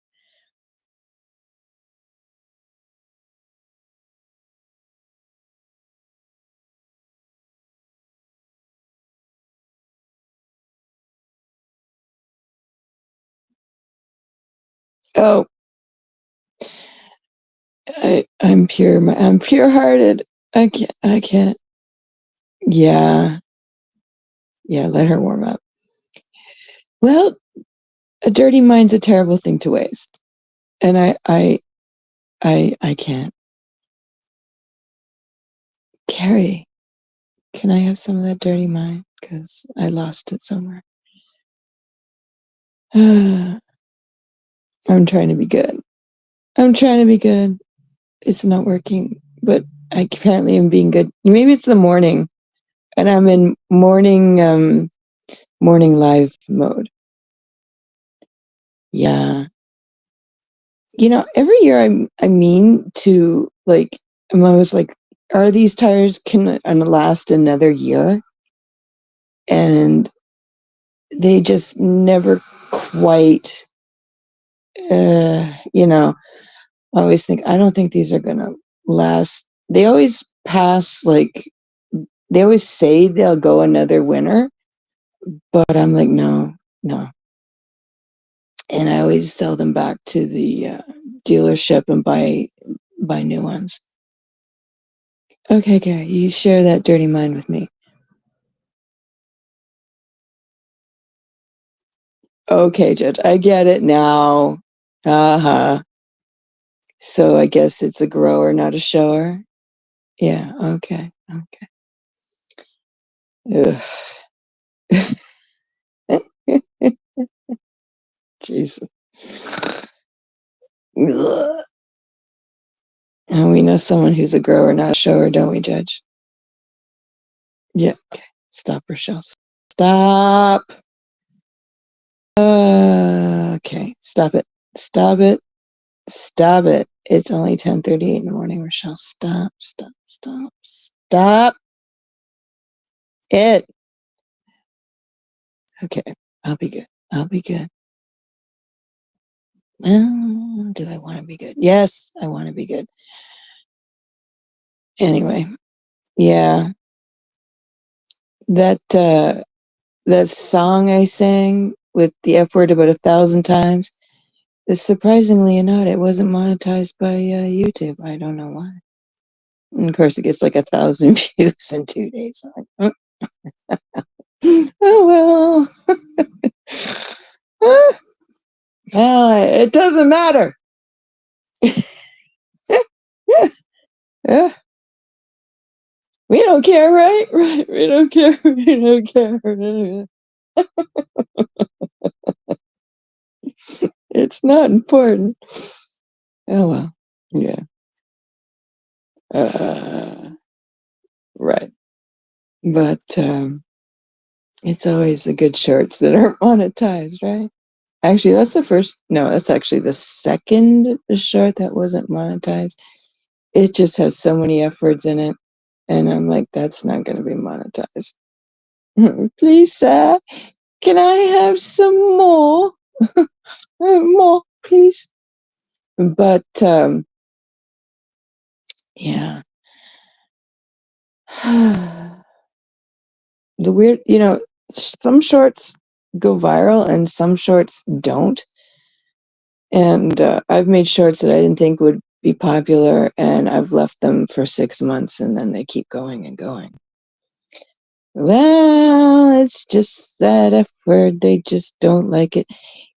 [SPEAKER 1] Oh, I'm pure hearted. I can't. Yeah, yeah, let her warm up. Well, a dirty mind's a terrible thing to waste. And I can't. Carrie, can I have some of that dirty mind? Because I lost it somewhere. I'm trying to be good. I'm trying to be good. It's not working, but I apparently am being good. Maybe it's the morning, and I'm in morning live mode. Yeah. Every year I mean to like, I'm always like, are these tires can last another year? And they just never quite, you know, I always think, I don't think these are gonna last. They always pass, like, they always say they'll go another winter, but I'm like, no, no. And I always sell them back to the dealership and buy new ones. Okay, Gary, you share that dirty mind with me. Okay, Judge, I get it now. Uh-huh. So I guess it's a grower, not a shower. Yeah, okay, okay. Ugh. Jesus. Ugh. And we know someone who's a grower, not a shower, don't we, Judge? Yeah. Okay. Stop, Rochelle. Stop. Okay. Stop it. Stop it. Stop it. It's only 10:38 in the morning, Rochelle. Stop. Stop. Stop. Stop it. Okay. I'll be good. I'll be good. Well, do I want to be good? Yes, I want to be good. Anyway, yeah. That song I sang with the F word about 1,000 times, is surprisingly enough, it wasn't monetized by YouTube. I don't know why. And of course, it gets like 1,000 views in 2 days. I'm like, oh well. Well, it doesn't matter. Yeah, we don't care, right? Right. We don't care. We don't care. It's not important. Oh well. Yeah. Uh, right. But it's always the good shorts that aren't monetized, right? Actually, that's the first. No, that's actually the second short that wasn't monetized. It just has so many F words in it, and I'm like, that's not going to be monetized. Please, sir, can I have some more? More, please. But yeah. The weird, some shorts go viral and some shorts don't. And I've made shorts that I didn't think would be popular, and I've left them for 6 months, and then they keep going and going. Well, it's just that F word. They just don't like it.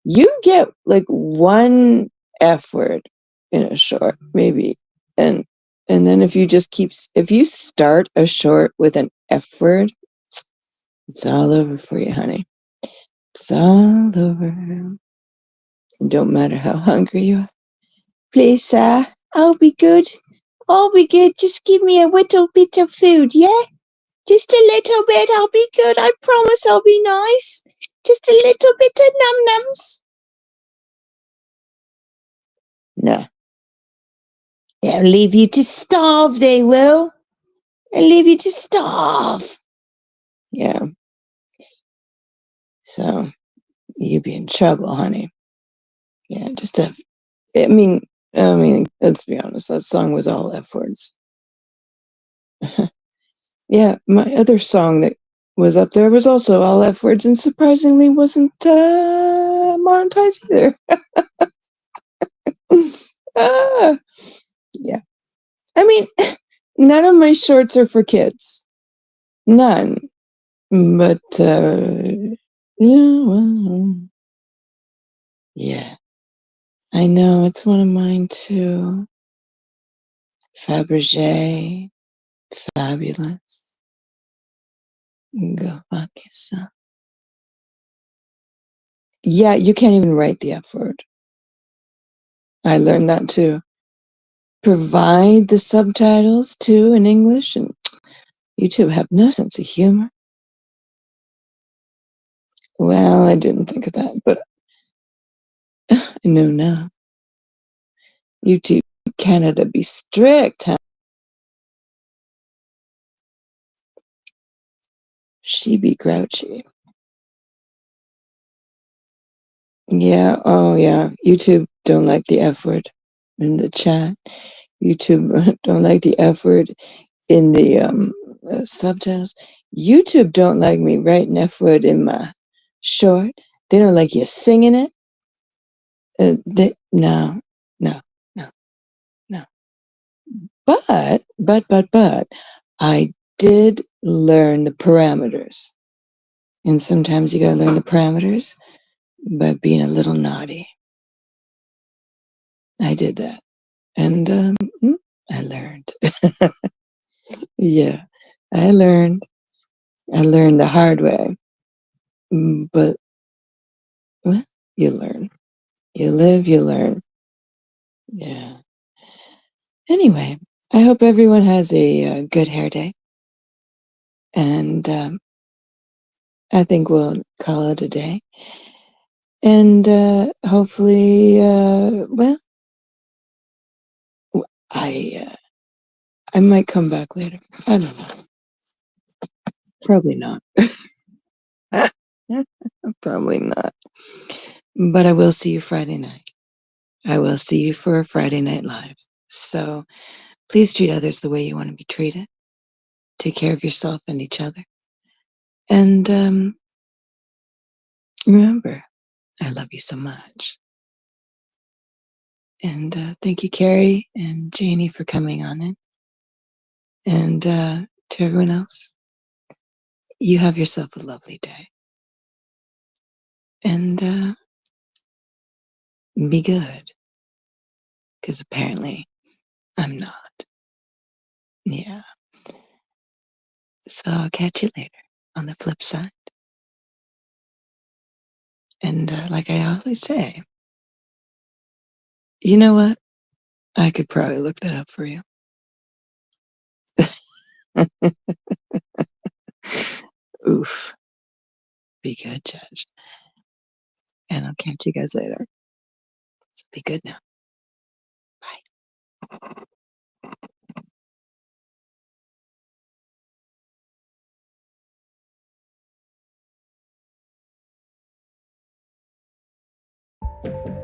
[SPEAKER 1] You get like one F word in a short, maybe. And then if you start a short with an F word, it's all over for you, honey. It's all over. It don't matter how hungry you are. Please, sir, I'll be good. I'll be good. Just give me a little bit of food, yeah? Just a little bit. I'll be good. I promise I'll be nice. Just a little bit of num-nums. No. They'll leave you to starve, they will. They'll leave you to starve. Yeah. So, you'd be in trouble, honey. Yeah, just have... I mean, let's be honest. That song was all F words. Yeah, my other song that was up there was also all F words and surprisingly wasn't monetized either. Ah, yeah. I mean, none of my shorts are for kids. None. But, yeah, well, yeah. I know, it's one of mine too. Fabergé, fabulous. Go fuck yourself. Yeah, you can't even write the F word. I learned that too. Provide the subtitles too in English, and YouTube have no sense of humor. Well, I didn't think of that, but I know now. YouTube Canada be strict, huh? She be grouchy. Yeah, oh yeah. YouTube don't like the F word in the chat. YouTube don't like the F word in the subtitles. YouTube don't like me writing F word in my short. They don't like you singing it. No, no, no, no. But, I did learn the parameters. And sometimes you gotta learn the parameters by being a little naughty. I did that. And I learned. Yeah, I learned. I learned the hard way. But well, you learn. You live, you learn. Yeah. Anyway, I hope everyone has a good hair day. And I think we'll call it a day. And hopefully, well, I I might come back later. I don't know. Probably not. Probably not. But I will see you Friday night. I will see you for a Friday Night Live. So please treat others the way you want to be treated. Take care of yourself and each other. And remember, I love you so much. And thank you, Carrie and Janie, for coming on in. And to everyone else, you have yourself a lovely day. And be good. Because apparently I'm not. Yeah. So I'll catch you later on the flip side. And like I always say, you know what? I could probably look that up for you. Oof. Be good, Judge. And I'll catch you guys later. So be good now. Bye.